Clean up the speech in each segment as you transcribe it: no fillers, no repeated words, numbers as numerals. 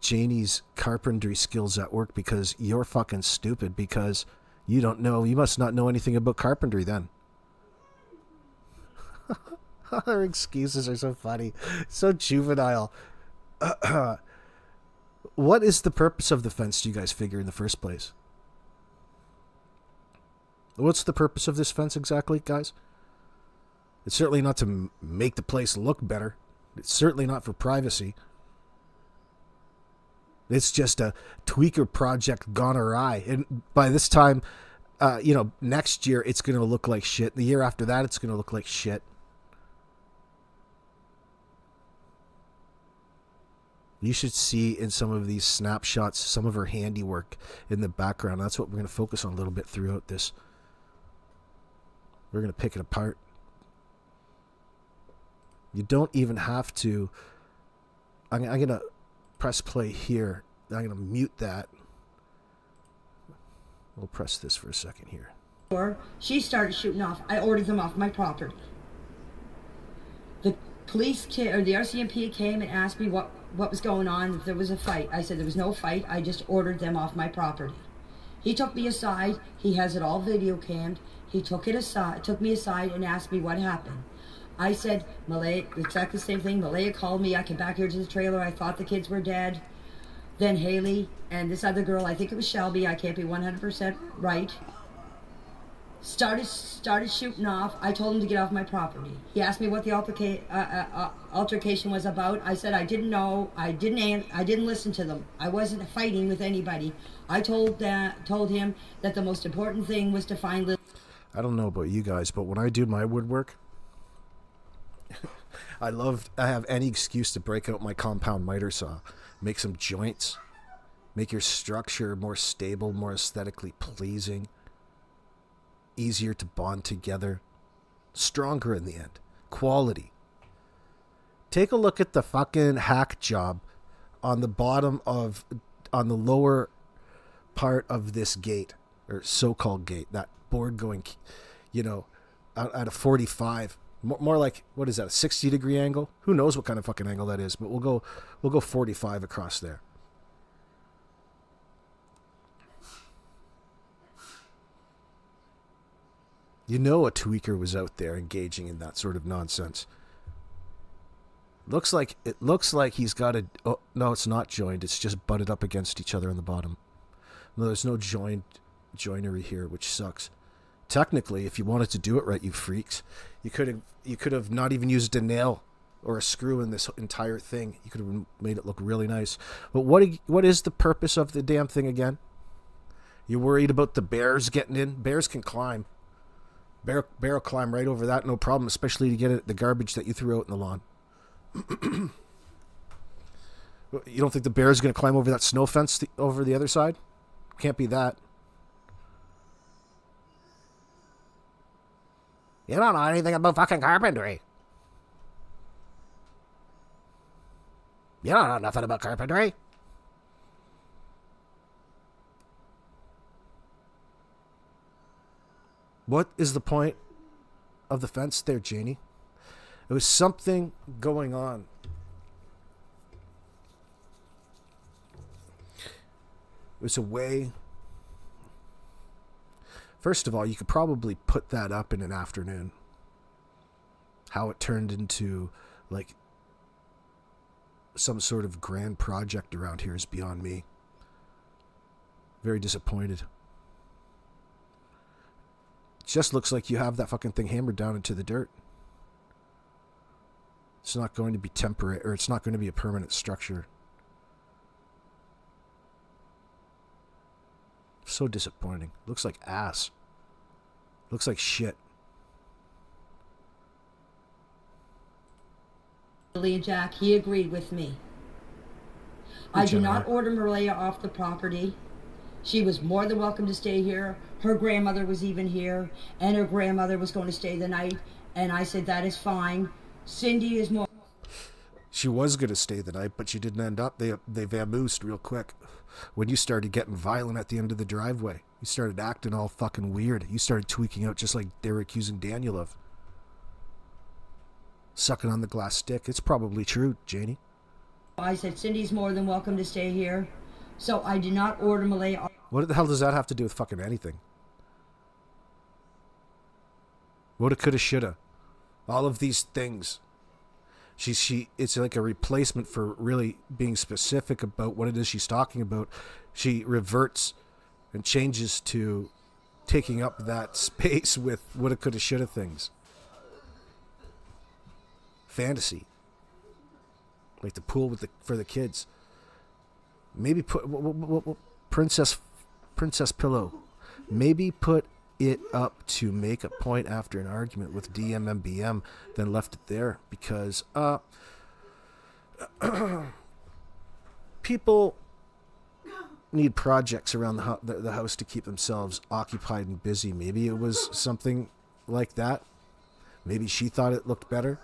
Janie's carpentry skills at work because you're fucking stupid because you don't know. You must not know anything about carpentry then. Her excuses are so funny. So juvenile. What is the purpose of the fence, do you guys figure, in the first place? What's the purpose of this fence exactly, guys? It's certainly not to make the place look better. It's certainly not for privacy. It's just a tweaker project gone awry. And by this time, next year, it's going to look like shit. The year after that, it's going to look like shit. You should see in some of these snapshots some of her handiwork in the background. That's what we're going to focus on a little bit throughout this. We're going to pick it apart. You don't even have to... I'm going to press play here. I'm going to mute that. We'll press this for a second here. She started shooting off. I ordered them off my property. The police or the RCMP came and asked me what was going on, if there was a fight. I said there was no fight. I just ordered them off my property. He took me aside. He has it all video cammed. He took me aside and asked me what happened. I said, Malaya, exactly the same thing. Malaya called me. I came back here to the trailer. I thought the kids were dead. Then Haley and this other girl, I think it was Shelby, I can't be 100% right, started shooting off. I told him to get off my property. He asked me what the altercation was about. I said I didn't know. I didn't listen to them. I wasn't fighting with anybody. I told him that the most important thing was to find. I don't know about you guys, but when I do my woodwork, I have any excuse to break out my compound miter saw, make some joints, make your structure more stable, more aesthetically pleasing, easier to bond together, stronger in the end, quality. Take a look at the fucking hack job on the lower part of this gate, or so-called gate, that board going, at a 45. More like, what is that, a 60-degree angle? Who knows what kind of fucking angle that is, but we'll go 45 across there. A tweaker was out there engaging in that sort of nonsense. It looks like he's got a... Oh, no, it's not joined. It's just butted up against each other on the bottom. No, there's no joinery here, which sucks. Technically, if you wanted to do it right, you freaks, you could have not even used a nail or a screw in this entire thing. You could have made it look really nice. But what is the purpose of the damn thing again? You're worried about the bears getting in? Bears can climb. Bear will climb right over that, no problem, especially to get at the garbage that you threw out in the lawn. You don't think the bear's going to climb over that snow fence over the other side? Can't be that. You don't know anything about fucking carpentry. You don't know nothing about carpentry. What is the point of the fence there, Janie? There was something going on. It was a way... First of all, you could probably put that up in an afternoon. How it turned into, like, some sort of grand project around here is beyond me. Very disappointed. It just looks like you have that fucking thing hammered down into the dirt. It's not going to be temporary, or it's not going to be a permanent structure. So disappointing. Looks like ass. Looks like shit. Lily and Jack, he agreed with me. I do not order Malaya off the property. She was more than welcome to stay here. Her grandmother was even here, and her grandmother was going to stay the night, and I said that is fine. Cindy is more... She was going to stay the night, but she didn't end up. They vamoosed real quick. When you started getting violent at the end of the driveway, you started acting all fucking weird. You started tweaking out just like they were accusing Daniel of. Sucking on the glass stick. It's probably true, Janie. I said, Cindy's more than welcome to stay here. So I did not order Malaya. What the hell does that have to do with fucking anything? Woulda, coulda, shoulda. All of these things. It's like a replacement for really being specific about what it is she's talking about. She reverts and changes to taking up that space with woulda, coulda, shoulda things. Fantasy. Like the pool for the kids. Maybe put Princess Pillow. Maybe put it up to make a point after an argument with DMMBM, then left it there because people need projects around the house to keep themselves occupied and busy. Maybe it was something like that. Maybe she thought it looked better.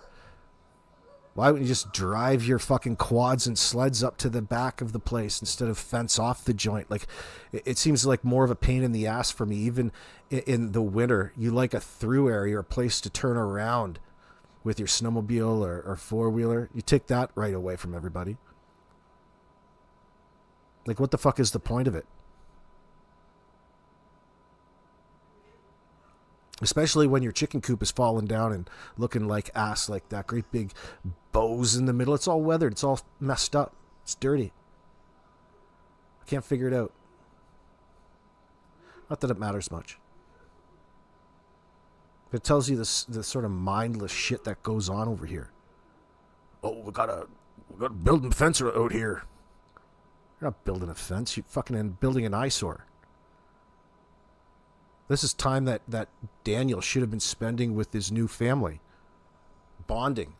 Why wouldn't you just drive your fucking quads and sleds up to the back of the place instead of fence off the joint? Like, it seems like more of a pain in the ass for me. Even in the winter, you like a through area or a place to turn around with your snowmobile or four-wheeler. You take that right away from everybody. Like, what the fuck is the point of it? Especially when your chicken coop is falling down and looking like ass, like that great big bows in the middle. It's all weathered. It's all messed up. It's dirty. I can't figure it out. Not that it matters much. But it tells you the sort of mindless shit that goes on over here. Oh, we got a building fence out here. You're not building a fence. You're fucking building an eyesore. This is time that Daniel should have been spending with his new family, bonding.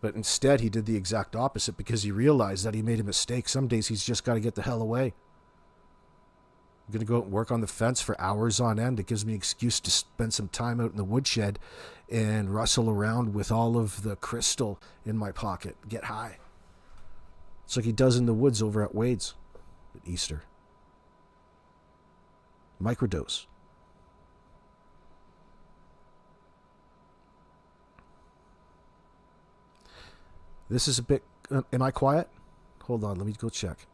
But instead, he did the exact opposite because he realized that he made a mistake. Some days he's just got to get the hell away. I'm going to go out and work on the fence for hours on end. It gives me an excuse to spend some time out in the woodshed and rustle around with all of the crystal in my pocket. Get high. It's like he does in the woods over at Wade's at Easter. Microdose. This is a bit... am I quiet? Hold on, let me go check.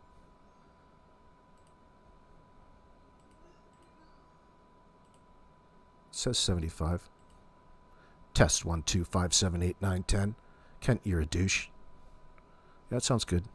It says 75. Test 1, 2, 5, 7, 8, 9, 10. Kent, you're a douche. Yeah, that sounds good.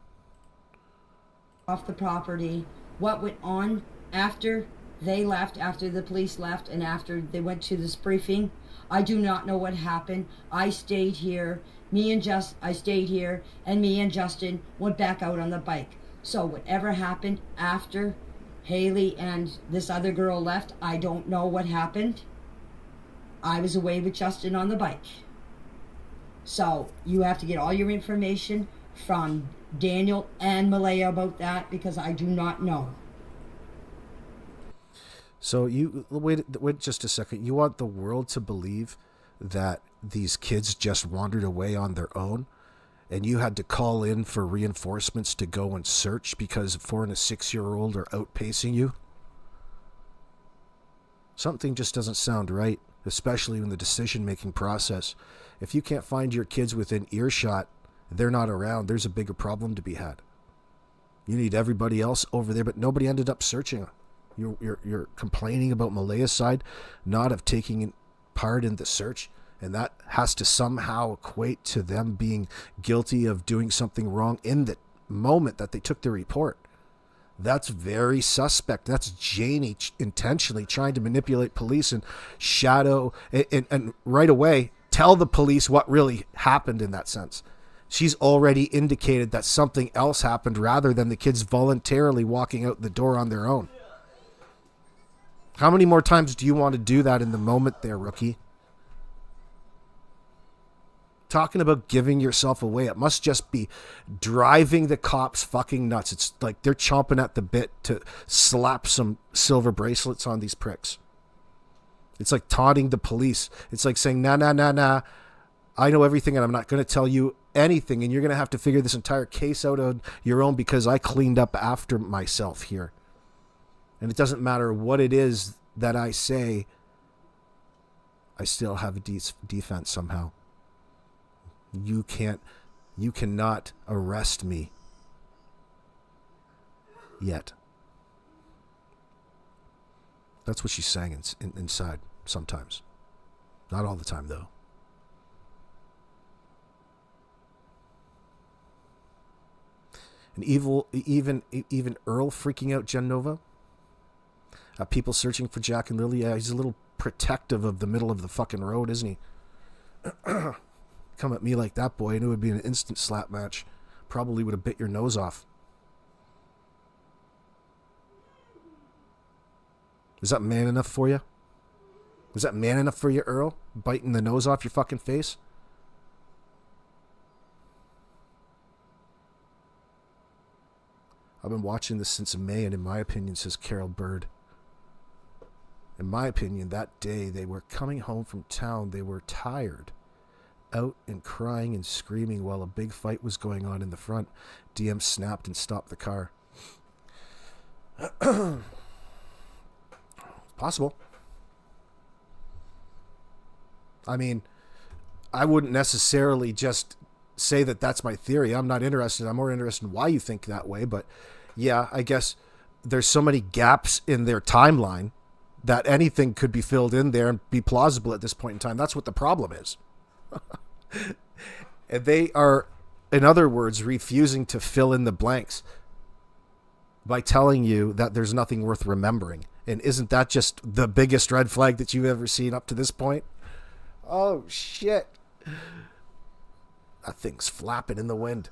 Off the property. What went on after they left, after the police left, and after they went to this briefing, I do not know what happened. I stayed here. I stayed here, and me and Justin went back out on the bike. So whatever happened after Haley and this other girl left, I don't know what happened. I was away with Justin on the bike. So you have to get all your information from Daniel and Malaya about that because I do not know. So you wait just a second. You want the world to believe that these kids just wandered away on their own and you had to call in for reinforcements to go and search because 4 and a 6-year-old are outpacing you? Something just doesn't sound right, especially in the decision-making process. If you can't find your kids within earshot, they're not around, there's a bigger problem to be had. You need everybody else over there, but nobody ended up searching. You're complaining about Malaya's side not of taking part in the search, and that has to somehow equate to them being guilty of doing something wrong in the moment that they took the report. That's very suspect. That's Janie intentionally trying to manipulate police and shadow and right away tell the police what really happened in that sense. She's already indicated that something else happened rather than the kids voluntarily walking out the door on their own. How many more times do you want to do that in the moment there, rookie? Talking about giving yourself away, it must just be driving the cops fucking nuts. It's like they're chomping at the bit to slap some silver bracelets on these pricks. It's like taunting the police. It's like saying, nah, I know everything and I'm not going to tell you anything and you're going to have to figure this entire case out on your own because I cleaned up after myself here. And it doesn't matter what it is that I say, I still have a defense somehow. You cannot arrest me yet. That's what she's saying inside sometimes. Not all the time, though. And even Earl freaking out Jen Nova. People searching for Jack and Lily. Yeah, he's a little protective of the middle of the fucking road, isn't he? Come at me like that, boy, and it would be an instant slap match. Probably would have bit your nose off. Is that man enough for you? Is that man enough for you, Earl? Biting the nose off your fucking face? I've been watching this since May, and in my opinion, says Carol Bird. In my opinion, that day they were coming home from town. They were tired, out and crying and screaming while a big fight was going on in the front. DM snapped and stopped the car. Possible. I mean, I wouldn't necessarily just say that that's my theory. I'm not interested. I'm more interested in why you think that way. But yeah, I guess there's so many gaps in their timeline that anything could be filled in there and be plausible at this point in time. That's what the problem is. And they are, in other words, refusing to fill in the blanks by telling you that there's nothing worth remembering. And isn't that just the biggest red flag that you've ever seen up to this point? Oh, shit. That thing's flapping in the wind.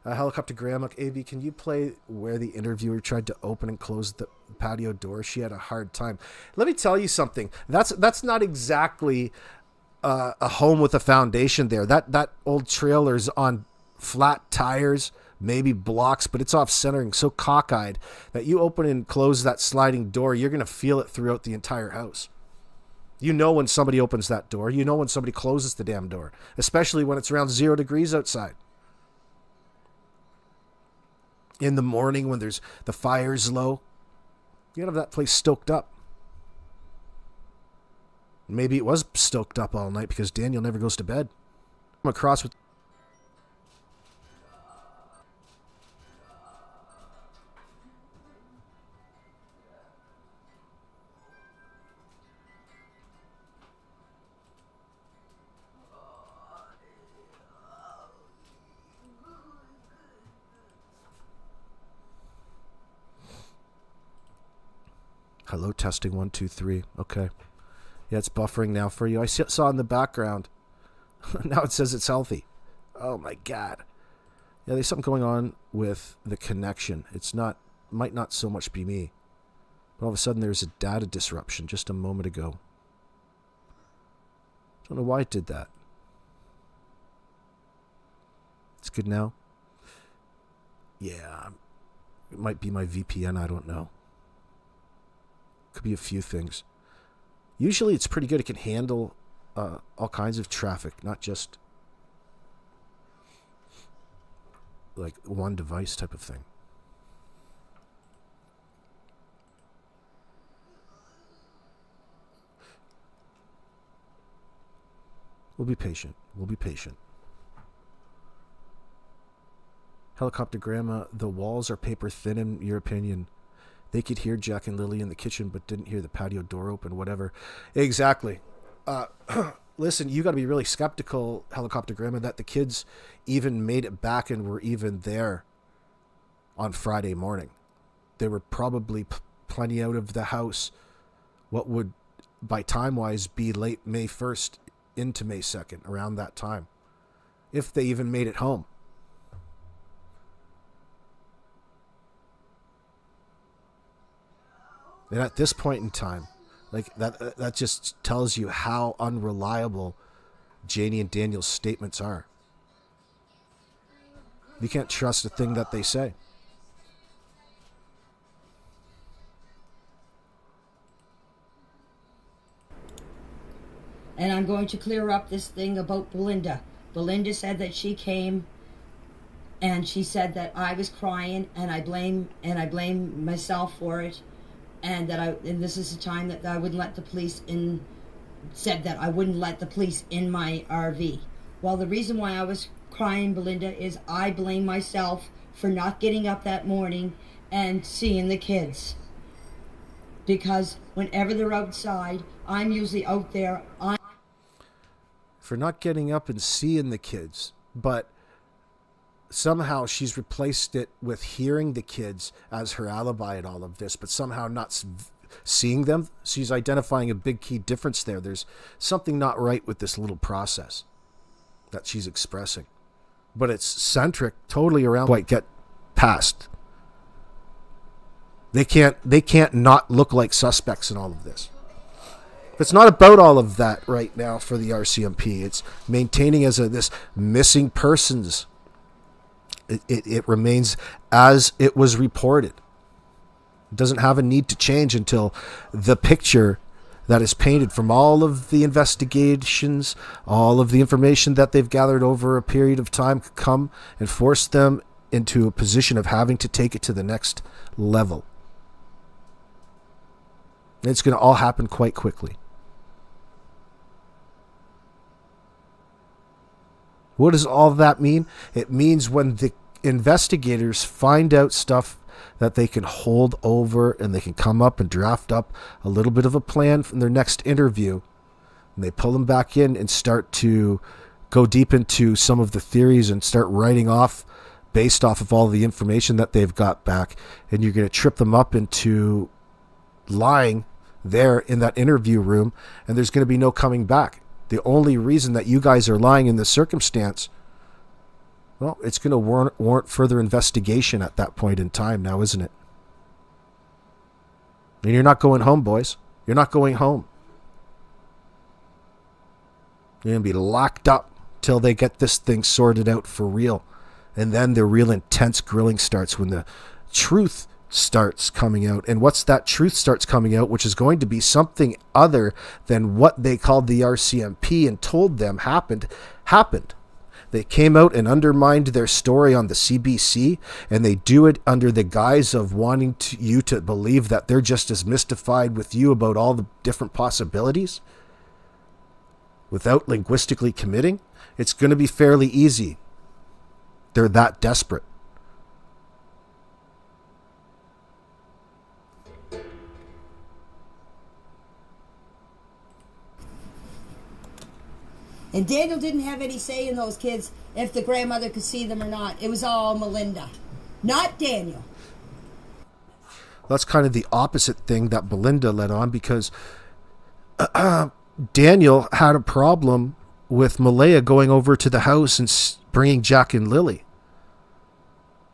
Helicopter Grandma, AV, can you play where the interviewer tried to open and close the patio door? She had a hard time. Let me tell you something. That's not exactly a home with a foundation there. That old trailer's on flat tires, maybe blocks, but it's off-centering, so cockeyed that you open and close that sliding door, you're going to feel it throughout the entire house. You know when somebody opens that door. You know when somebody closes the damn door, especially when it's around 0 degrees outside. In the morning when there's the fire's low, you gotta have that place stoked up. Maybe it was stoked up all night because Daniel never goes to bed. I'm across with... Hello, testing 1, 2, 3. Okay. Yeah, it's buffering now for you. I saw in the background. Now it says it's healthy. Oh my God. Yeah, there's something going on with the connection. Might not so much be me. But all of a sudden there's a data disruption just a moment ago. Don't know why it did that. It's good now. Yeah. It might be my VPN, I don't know. Could be a few things. Usually it's pretty good. It can handle all kinds of traffic, not just like one device type of thing. We'll be patient. We'll be patient. Helicopter Grandma, the walls are paper thin in your opinion. They could hear Jack and Lily in the kitchen, but didn't hear the patio door open, whatever. Exactly. Listen, you got to be really skeptical, Helicopter Grandma, that the kids even made it back and were even there on Friday morning. They were probably plenty out of the house, what would, by time-wise, be late May 1st into May 2nd, around that time, if they even made it home. And at this point in time, like that just tells you how unreliable Janie and Daniel's statements are. You can't trust a thing that they say. And I'm going to clear up this thing about Belinda. Belinda said that she came and she said that I was crying and I blame myself for it. And that and this is the time that I wouldn't let the police in said that I wouldn't let the police in my RV. Well, the reason why I was crying, Belinda, is I blame myself for not getting up that morning and seeing the kids. Because whenever they're outside, I'm usually out there. For not getting up and seeing the kids. But somehow she's replaced it with hearing the kids as her alibi in all of this, but somehow not seeing them. She's identifying a big key difference there. There's something not right with this little process that she's expressing. But it's centric totally around what get past. They can't not look like suspects in all of this. It's not about all of that right now for the RCMP. It's maintaining as this missing persons. It remains as it was reported. It doesn't have a need to change until the picture that is painted from all of the investigations, all of the information that they've gathered over a period of time could come and force them into a position of having to take it to the next level. And it's going to all happen quite quickly. What does all that mean? It means when the investigators find out stuff that they can hold over and they can come up and draft up a little bit of a plan from their next interview, and they pull them back in and start to go deep into some of the theories and start writing off based off of all the information that they've got back, and you're going to trip them up into lying there in that interview room, and there's going to be no coming back. The only reason that you guys are lying in this circumstance, well, it's going to warrant further investigation at that point in time now, isn't it? And you're not going home, boys. You're not going home. You're going to be locked up till they get this thing sorted out for real. And then the real intense grilling starts when the truth starts coming out. And what's that truth starts coming out, which is going to be something other than what they called the RCMP and told them happened. They came out and undermined their story on the CBC, and they do it under the guise of wanting you to believe that they're just as mystified with you about all the different possibilities without linguistically committing. It's going to be fairly easy. They're that desperate. And Daniel didn't have any say in those kids if the grandmother could see them or not. It was all Melinda, not Daniel. That's kind of the opposite thing that Belinda led on, because Daniel had a problem with Malaya going over to the house and bringing Jack and Lily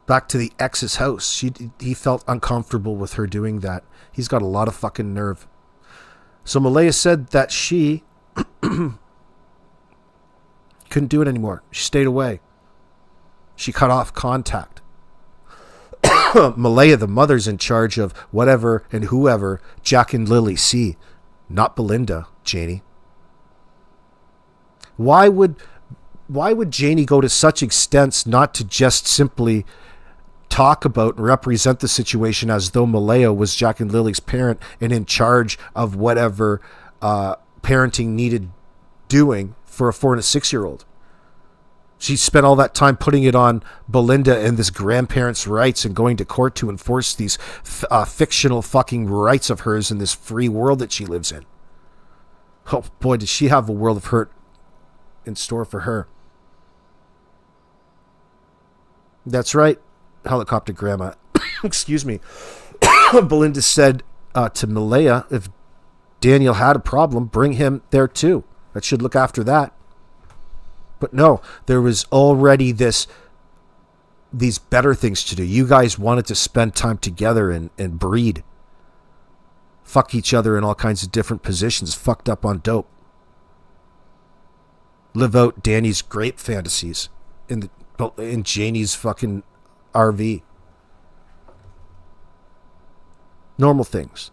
back to the ex's house. He felt uncomfortable with her doing that. He's got a lot of fucking nerve. So Malaya said that she couldn't do it anymore. She stayed away. She cut off contact. Malaya, the mother's in charge of whatever and whoever Jack and Lily see, not Belinda, Janie. Why would Janie go to such extents not to just simply talk about and represent the situation as though Malaya was Jack and Lily's parent and in charge of whatever parenting needed doing for a 4 and a 6-year-old? She spent all that time putting it on Belinda and this grandparents' rights and going to court to enforce these fictional fucking rights of hers in this free world that she lives in. Oh boy, does she have a world of hurt in store for her. That's right, helicopter grandma. Excuse me. Belinda said to Malaya, if Daniel had a problem, bring him there too. That should look after that. But no, there was already these better things to do. You guys wanted to spend time together and breed. Fuck each other in all kinds of different positions, fucked up on dope. Live out Danny's grape fantasies in Janie's fucking RV. Normal things.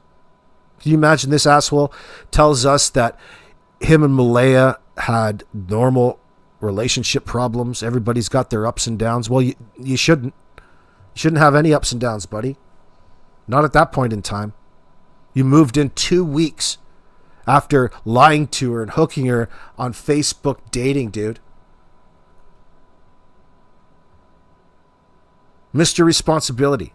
Can you imagine this asshole tells us that him and Malaya had normal relationship problems? Everybody's got their ups and downs. Well, you shouldn't. You shouldn't have any ups and downs, buddy. Not at that point in time. You moved in 2 weeks after lying to her and hooking her on Facebook dating, dude. Mr. Responsibility.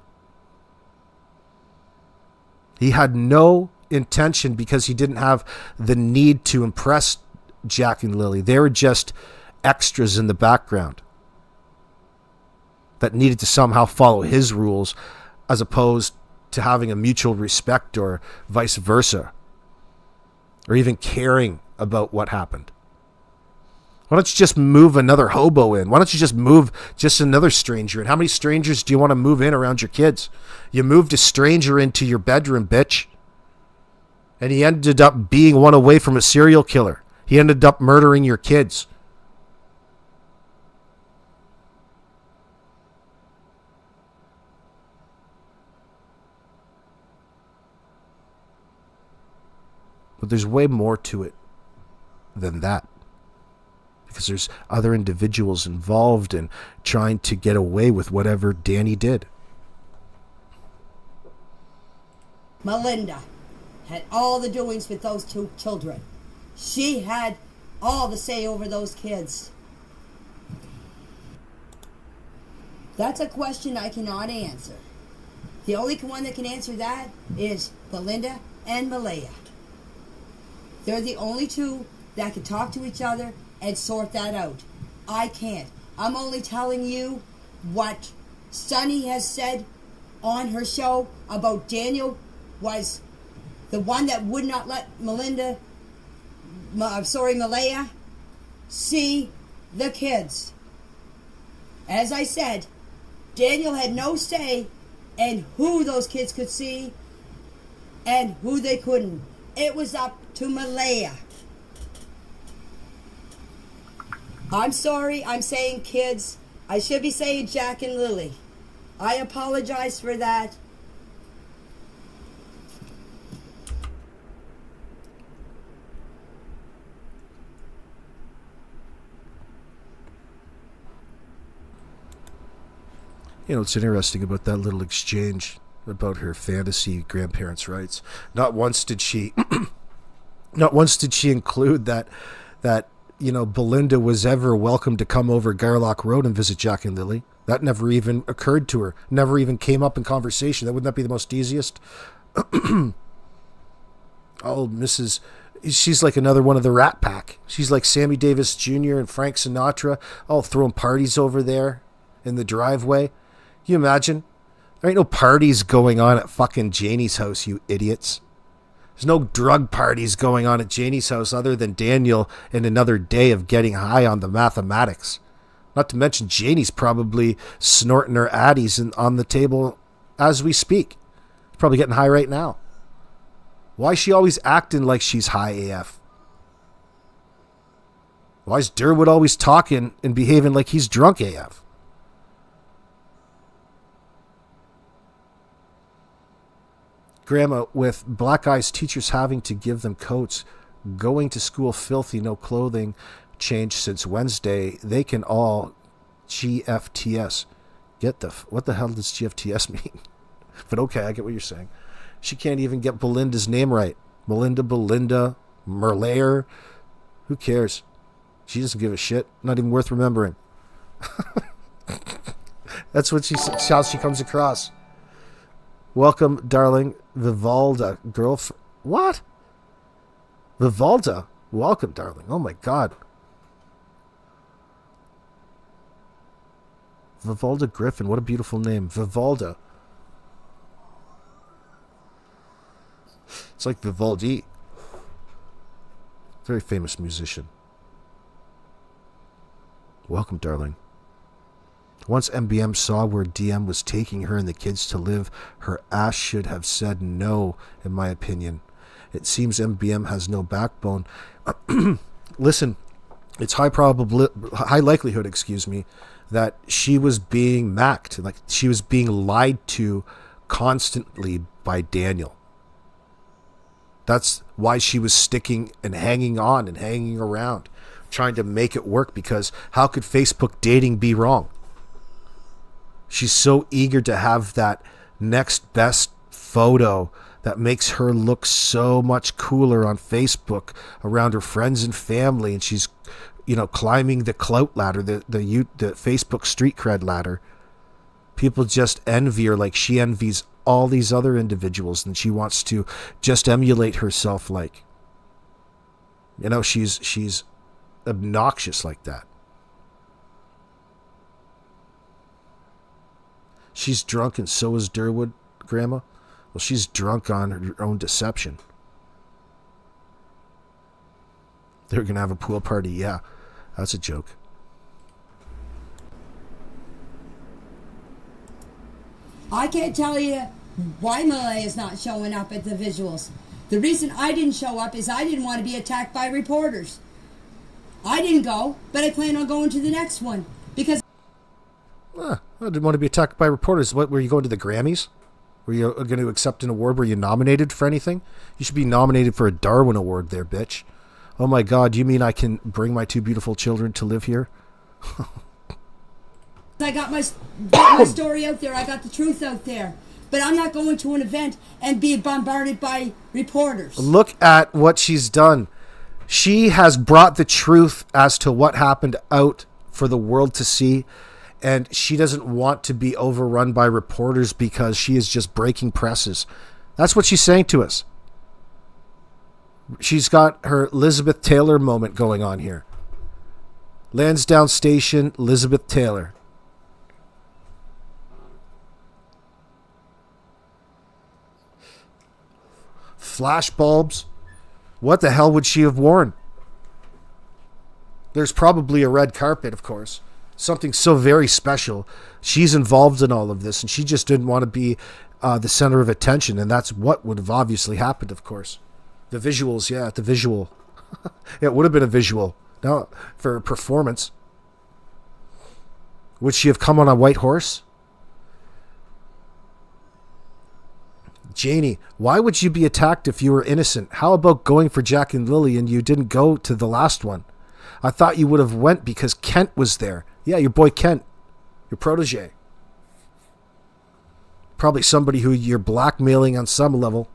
He had no intention because he didn't have the need to impress Jack and Lily. They were just extras in the background that needed to somehow follow his rules as opposed to having a mutual respect or vice versa, or even caring about what happened. Why don't you just move another hobo in? Why don't you just move just another stranger in? How many strangers do you want to move in around your kids? You moved a stranger into your bedroom, bitch. And he ended up being one away from a serial killer. He ended up murdering your kids. But there's way more to it than that. Because there's other individuals involved in trying to get away with whatever Danny did. Melinda had all the doings with those two children. She had all the say over those kids. That's a question I cannot answer. The only one that can answer that is Melinda and Malaya. They're the only two that can talk to each other and sort that out. I can't. I'm only telling you what Sunny has said on her show about Daniel was the one that would not let Malaya see the kids. As I said, Daniel had no say in who those kids could see and who they couldn't. It was up to Malaya. I'm sorry, I'm saying kids. I should be saying Jack and Lily. I apologize for that. You know, it's interesting about that little exchange about her fantasy grandparents' rights. Not once did she include that you know, Belinda was ever welcome to come over Garlock Road and visit Jack and Lily. That never even occurred to her. Never even came up in conversation. Wouldn't that be the most easiest? Oh, she's like another one of the Rat Pack. She's like Sammy Davis Jr. and Frank Sinatra, all throwing parties over there in the driveway. Can you imagine? There ain't no parties going on at fucking Janie's house, you idiots. There's no drug parties going on at Janie's house other than Daniel and another day of getting high on the mathematics. Not to mention Janie's probably snorting her addies on the table as we speak. Probably getting high right now. Why is she always acting like she's high AF? Why is Durwood always talking and behaving like he's drunk AF? Grandma, with Black Eyes teachers having to give them coats, going to school filthy, no clothing change since Wednesday, they can all GFTS. What the hell does GFTS mean? But okay, I get what you're saying. She can't even get Belinda's name right. Belinda, Merlayer. Who cares? She doesn't give a shit. Not even worth remembering. That's how she comes across. Welcome, darling. Vivalda, girlfriend. What? Vivalda? Welcome, darling. Oh my God. Vivalda Griffin. What a beautiful name. Vivalda. It's like Vivaldi. Very famous musician. Welcome, darling. Once MBM saw where DM was taking her and the kids to live, her ass should have said no, in my opinion. It seems MBM has no backbone. Listen, it's high likelihood, that she was being macked, like she was being lied to constantly by Daniel. That's why she was sticking and hanging on and hanging around, trying to make it work, because how could Facebook dating be wrong? She's so eager to have that next best photo that makes her look so much cooler on Facebook around her friends and family, and she's, climbing the clout ladder, the Facebook street cred ladder. People just envy her like she envies all these other individuals, and she wants to just emulate herself like. She's obnoxious like that. She's drunk, and so is Durwood, Grandma. Well, she's drunk on her own deception. They're going to have a pool party. Yeah, that's a joke. I can't tell you why Malaya is not showing up at the visuals. The reason I didn't show up is I didn't want to be attacked by reporters. I didn't go, but I plan on going to the next one because I didn't want to be attacked by reporters. What, were you going to the Grammys? Were you going to accept an award? Were you nominated for anything? You should be nominated for a Darwin Award there, bitch. Oh my God, you mean I can bring my two beautiful children to live here? I got my story out there. I got the truth out there. But I'm not going to an event and be bombarded by reporters. Look at what she's done. She has brought the truth as to what happened out for the world to see. And she doesn't want to be overrun by reporters because she is just breaking presses. That's what she's saying to us. She's got her Elizabeth Taylor moment going on here. Lansdowne Station, Elizabeth Taylor. Flash bulbs. What the hell would she have worn? There's probably a red carpet, of course. Something so very special. She's involved in all of this, and she just didn't want to be the center of attention, and that's what would have obviously happened, of course. The visuals, yeah, the visual. It would have been a visual. No, for a performance. Would she have come on a white horse? Janie, why would you be attacked if you were innocent? How about going for Jack and Lily and you didn't go to the last one? I thought you would have went because Kent was there. Yeah, your boy Kent. Your protege. Probably somebody who you're blackmailing on some level.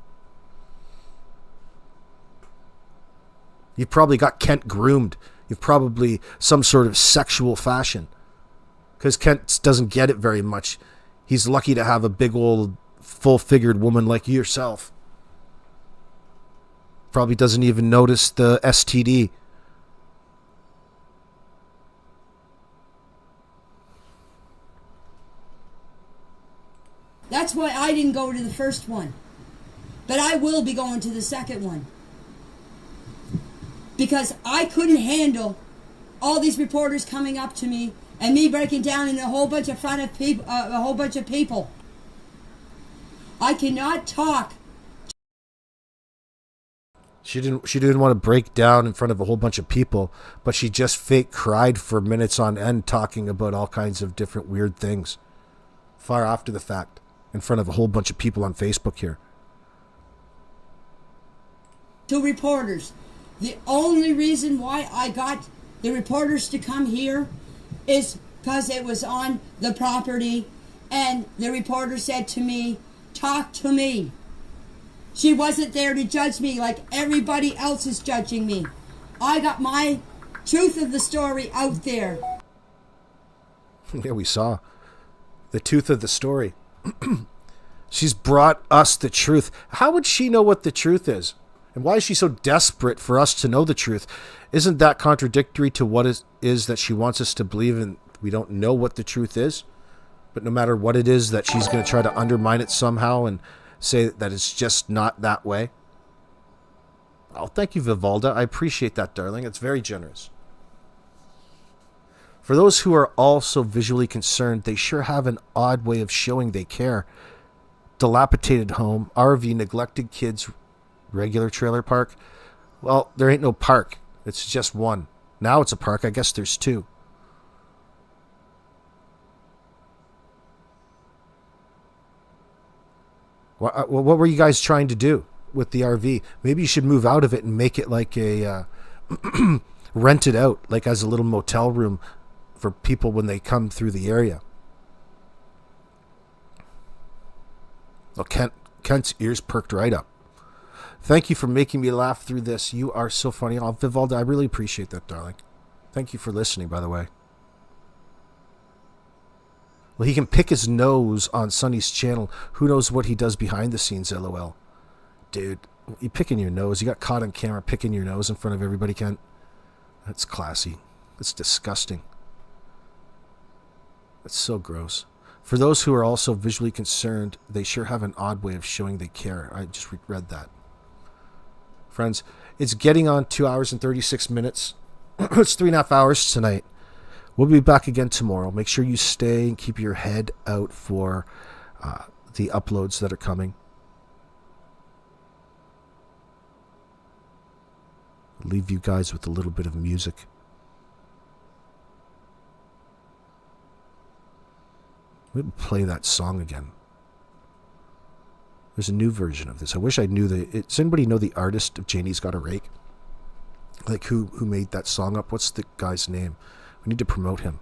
You've probably got Kent groomed. You've probably some sort of sexual fashion. Because Kent doesn't get it very much. He's lucky to have a big old full-figured woman like yourself. Probably doesn't even notice the STD. that's why I didn't go to the first one. But I will be going to the second one. Because I couldn't handle all these reporters coming up to me and me breaking down in a whole bunch of people. I cannot talk. She didn't want to break down in front of a whole bunch of people, but she just fake cried for minutes on end talking about all kinds of different weird things. Far after the fact, in front of a whole bunch of people on Facebook here. To reporters. The only reason why I got the reporters to come here is because it was on the property, and the reporter said to me, "Talk to me." She wasn't there to judge me like everybody else is judging me. I got my truth of the story out there. Yeah, we saw the truth of the story. She's brought us the truth. How would she know what the truth is? And why is she so desperate for us to know the truth? Isn't that contradictory to what it is that she wants us to believe, and we don't know what the truth is? But no matter what it is, that she's going to try to undermine it somehow and say that it's just not that way. Oh, thank you, Vivalda. I appreciate that, darling. It's very generous. For those who are also visually concerned, they sure have an odd way of showing they care. Dilapidated home, RV, neglected kids, regular trailer park. Well, there ain't no park. It's just one. Now it's a park. I guess there's two. What were you guys trying to do with the RV? Maybe you should move out of it and make it like a rent it out, like as a little motel room for people when they come through the area. Well, Kent's ears perked right up. Thank you for making me laugh through this. You are so funny. Oh, Vivaldi, I really appreciate that, darling. Thank you for listening, by the way. Well, he can pick his nose on Sonny's channel. Who knows what he does behind the scenes, LOL. Dude, you picking your nose. You got caught on camera picking your nose in front of everybody, Kent. That's classy. That's disgusting. That's so gross. For those who are also visually concerned, they sure have an odd way of showing they care. I just read that. Friends, it's getting on 2 hours and 36 minutes. It's 3.5 hours tonight. We'll be back again tomorrow. Make sure you stay and keep your head out for the uploads that are coming. I'll leave you guys with a little bit of music. We'll play that song again. There's a new version of this. I wish I knew does anybody know the artist of Janie's Got a Rake? Like who made that song up? What's the guy's name? We need to promote him.